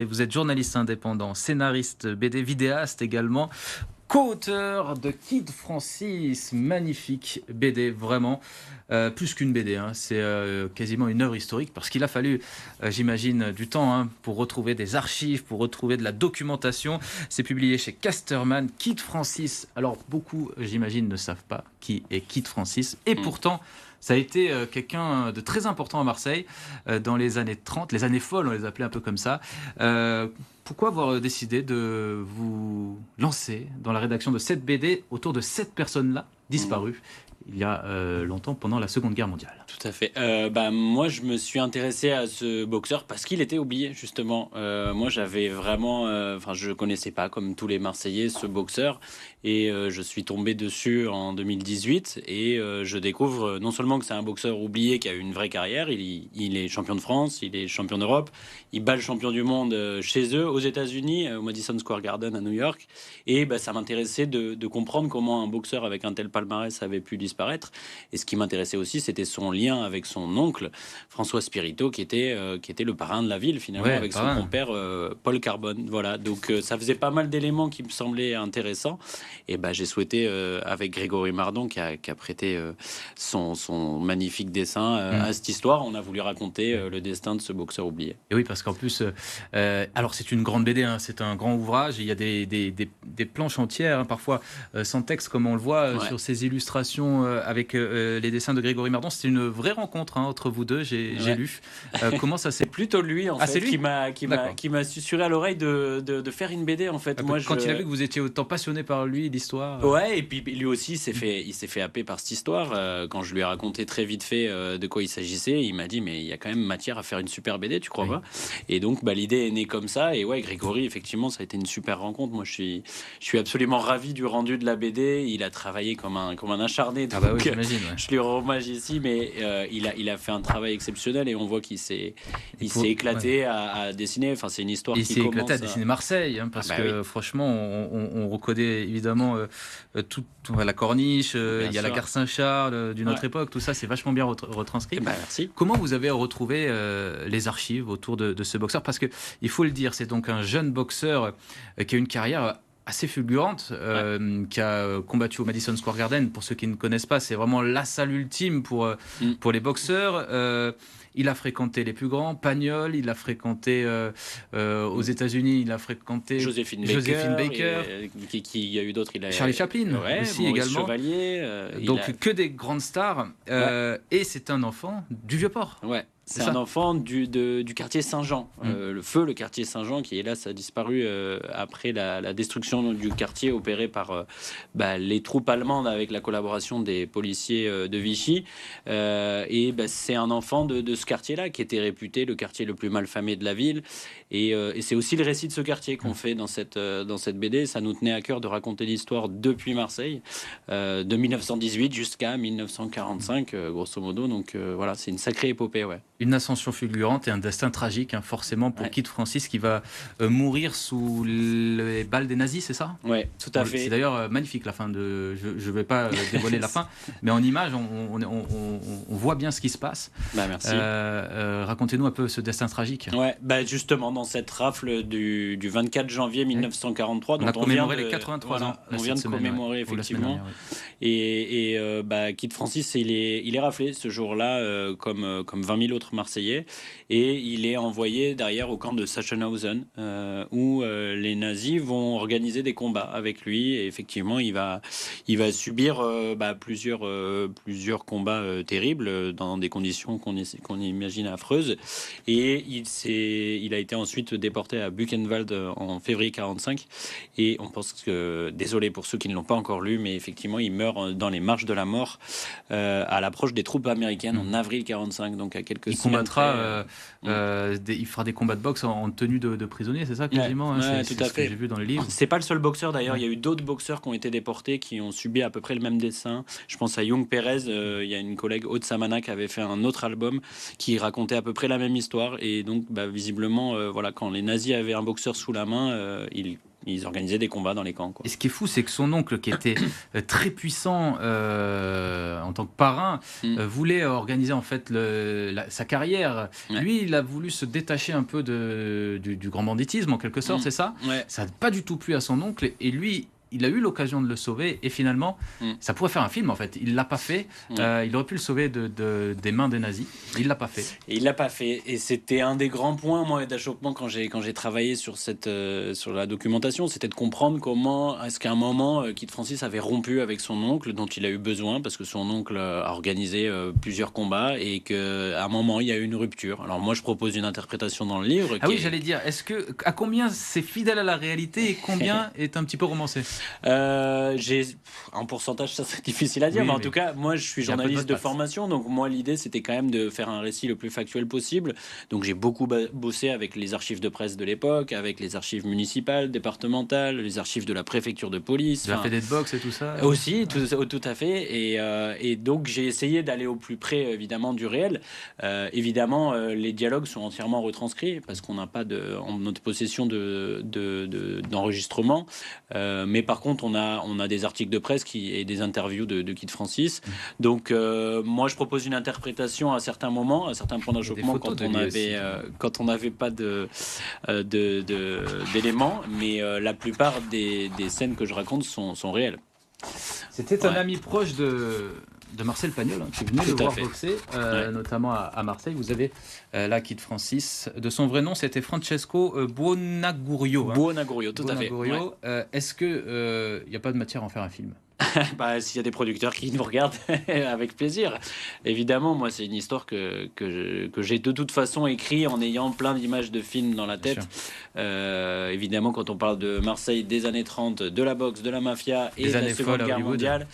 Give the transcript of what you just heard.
Et vous êtes journaliste indépendant, scénariste BD, vidéaste également, co-auteur de Kid Francis, magnifique BD, vraiment, plus qu'une BD, hein, c'est quasiment une œuvre historique parce qu'il a fallu, j'imagine, du temps pour retrouver des archives, pour retrouver de la documentation. C'est publié chez Casterman, Kid Francis. Alors beaucoup, j'imagine, ne savent pas qui est Kid Francis et pourtant, ça a été quelqu'un de très important à Marseille dans les années 30, les années folles, on les appelait un peu comme ça. Pourquoi avoir décidé de vous lancer dans la rédaction de cette BD autour de cette personne-là, disparue il y a longtemps, pendant la Seconde Guerre mondiale? Tout à fait. Moi, je me suis intéressé à ce boxeur parce qu'il était oublié, justement. Moi, j'avais vraiment... je connaissais pas, comme tous les Marseillais, ce boxeur. Et je suis tombé dessus en 2018. Et je découvre non seulement que c'est un boxeur oublié qui a eu une vraie carrière, il est champion de France, il est champion d'Europe, il bat le champion du monde chez eux, aux États-Unis, au Madison Square Garden à New York. Et ça m'intéressait de comprendre comment un boxeur avec un tel palmarès avait pu disparaître. Et ce qui m'intéressait aussi, c'était son lien avec son oncle, François Spirito, qui était le parrain de la ville, finalement, Ouais, avec son parrain. compère Paul Carbone. Voilà, donc ça faisait pas mal d'éléments qui me semblaient intéressants. Et j'ai souhaité, avec Grégory Mardon, qui a prêté son magnifique dessin à cette histoire, on a voulu raconter le destin de ce boxeur oublié. Et oui, parce qu'en plus, alors c'est une grande BD, c'est un grand ouvrage, il y a des planches entières, parfois sans texte, comme on le voit Ouais. sur ces illustrations avec les dessins de Grégory Mardon. C'était une vraie rencontre entre vous deux, j'ai Ouais. lu. Comment ça s'est... Plutôt lui, en Ah, c'est fait, lui qui m'a susurré à l'oreille de faire une BD, en fait. Moi, Quand il a vu que vous étiez autant passionné par lui, l'histoire... Ouais, et puis lui aussi il s'est fait happer par cette histoire. Quand je lui ai raconté très vite fait de quoi il s'agissait, il m'a dit mais il y a quand même matière à faire une super BD, tu crois Oui. pas? Et donc l'idée est née comme ça. Et ouais, Grégory, effectivement, ça a été une super rencontre. Moi, je suis absolument ravi du rendu de la BD. Il a travaillé comme un acharné. Ah bah oui, Donc, j'imagine. Ouais. je lui rends hommage ici, mais il a fait un travail exceptionnel et on voit qu'il s'est éclaté à dessiner. Enfin, c'est une histoire Il qui s'est éclaté à commence. dessiner Marseille, parce que franchement, on reconnaît évidemment toute la corniche, il y a la sûr. gare Saint-Charles d'une autre Ouais. époque, tout ça, c'est vachement bien retranscrit. Merci. Comment vous avez retrouvé les archives autour de ce boxeur? Parce que il faut le dire, c'est donc un jeune boxeur qui a une carrière assez fulgurante, qui a combattu au Madison Square Garden. Pour ceux qui ne connaissent pas, c'est vraiment la salle ultime pour les boxeurs. Il a fréquenté les plus grands, Pagnol, il a fréquenté aux États-Unis, il a fréquenté Joséphine Baker, et qui y a eu d'autres, Charlie Chaplin aussi Maurice également. Chevalier, Donc que des grandes stars. Et c'est un enfant du Vieux-Port. ouais. C'est ça. un enfant du quartier Saint-Jean. Le quartier Saint-Jean, qui hélas a disparu après la destruction du quartier opérée par les troupes allemandes avec la collaboration des policiers de Vichy. C'est un enfant de ce quartier-là qui était réputé le quartier le plus malfamé de la ville. Et c'est aussi le récit de ce quartier qu'on fait dans cette BD. Ça nous tenait à cœur de raconter l'histoire depuis Marseille, de 1918 jusqu'à 1945, grosso modo. Donc voilà, c'est une sacrée épopée, ouais. Une ascension fulgurante et un destin tragique, forcément, pour Kid Francis, qui va mourir sous les balles des nazis, c'est ça? Ouais, tout à fait. C'est d'ailleurs magnifique la fin de. Je ne vais pas dévoiler la fin, mais en image, on voit bien ce qui se passe. Merci. Racontez-nous un peu ce destin tragique. Ouais, justement, dans cette rafle du 24 janvier 1943, on a commémoré les 83 ans. On vient de commémorer, effectivement. Et Kid Francis, il est raflé ce jour-là, comme 20 000 autres Marseillais, et il est envoyé derrière au camp de Sachsenhausen, où les nazis vont organiser des combats avec lui. Et effectivement, il va subir plusieurs combats terribles dans des conditions qu'on imagine affreuses. Et il a été ensuite déporté à Buchenwald en février 45. Et on pense que, désolé pour ceux qui ne l'ont pas encore lu, mais effectivement, il meurt dans les marches de la mort à l'approche des troupes américaines en avril 45, donc à quelques semaines. Combattra, il fera des combats de boxe en tenue de prisonnier, c'est ça quasiment? C'est tout à ce fait. que j'ai vu dans les livres. C'est pas le seul boxeur d'ailleurs, il y a eu d'autres boxeurs qui ont été déportés, qui ont subi à peu près le même dessin. Je pense à Young Perez, il y a une collègue, Aude Samana, qui avait fait un autre album qui racontait à peu près la même histoire. Et donc visiblement, quand les nazis avaient un boxeur sous la main, il Ils organisaient des combats dans les camps, quoi. Et ce qui est fou, c'est que son oncle, qui était très puissant en tant que parrain, voulait organiser en fait sa carrière. Ouais. Lui, il a voulu se détacher un peu du grand banditisme, en quelque sorte, c'est ça? Ouais. Ça n'a pas du tout plu à son oncle. Et lui, il a eu l'occasion de le sauver. Et finalement, ça pourrait faire un film, en fait. Il ne l'a pas fait. Il aurait pu le sauver des mains des nazis. Il ne l'a pas fait. Et il l'a pas fait. Et c'était un des grands points, moi, d'achoppement quand j'ai travaillé sur la documentation, c'était de comprendre comment est-ce qu'à un moment, Kid Francis avait rompu avec son oncle, dont il a eu besoin, parce que son oncle a organisé plusieurs combats, et qu'à un moment, il y a eu une rupture. Alors moi, je propose une interprétation dans le livre. J'allais dire, à combien c'est fidèle à la réalité et combien est un petit peu romancé? J'ai un pourcentage, ça c'est difficile à dire, mais en tout cas, moi je suis journaliste de formation, donc moi l'idée c'était quand même de faire un récit le plus factuel possible. Donc j'ai beaucoup bossé avec les archives de presse de l'époque, avec les archives municipales, départementales, les archives de la préfecture de police. Tu as fait des box et tout ça aussi, tout à fait. Et donc j'ai essayé d'aller au plus près évidemment du réel. Évidemment, les dialogues sont entièrement retranscrits parce qu'on n'a pas en notre possession d'enregistrement. Mais par contre, on a des articles de presse et des interviews de Kid Francis. Donc, moi, je propose une interprétation à certains moments, à certains points d'achoppement quand on n'avait pas d'éléments. Mais la plupart des scènes que je raconte sont réelles. C'était un ami proche de Marcel Pagnol, qui venait le voir boxer, notamment à Marseille. Vous avez là Kid Francis. De son vrai nom, c'était Francesco Buonagurio. Buonagurio, tout à fait. Est-ce qu'il n'y a pas de matière à en faire un film? S'il y a des producteurs qui nous regardent, avec plaisir. Évidemment, moi, c'est une histoire que j'ai de toute façon écrit en ayant plein d'images de films dans la tête. Évidemment, quand on parle de Marseille des années 30, de la boxe, de la mafia et de la Seconde Guerre mondiale,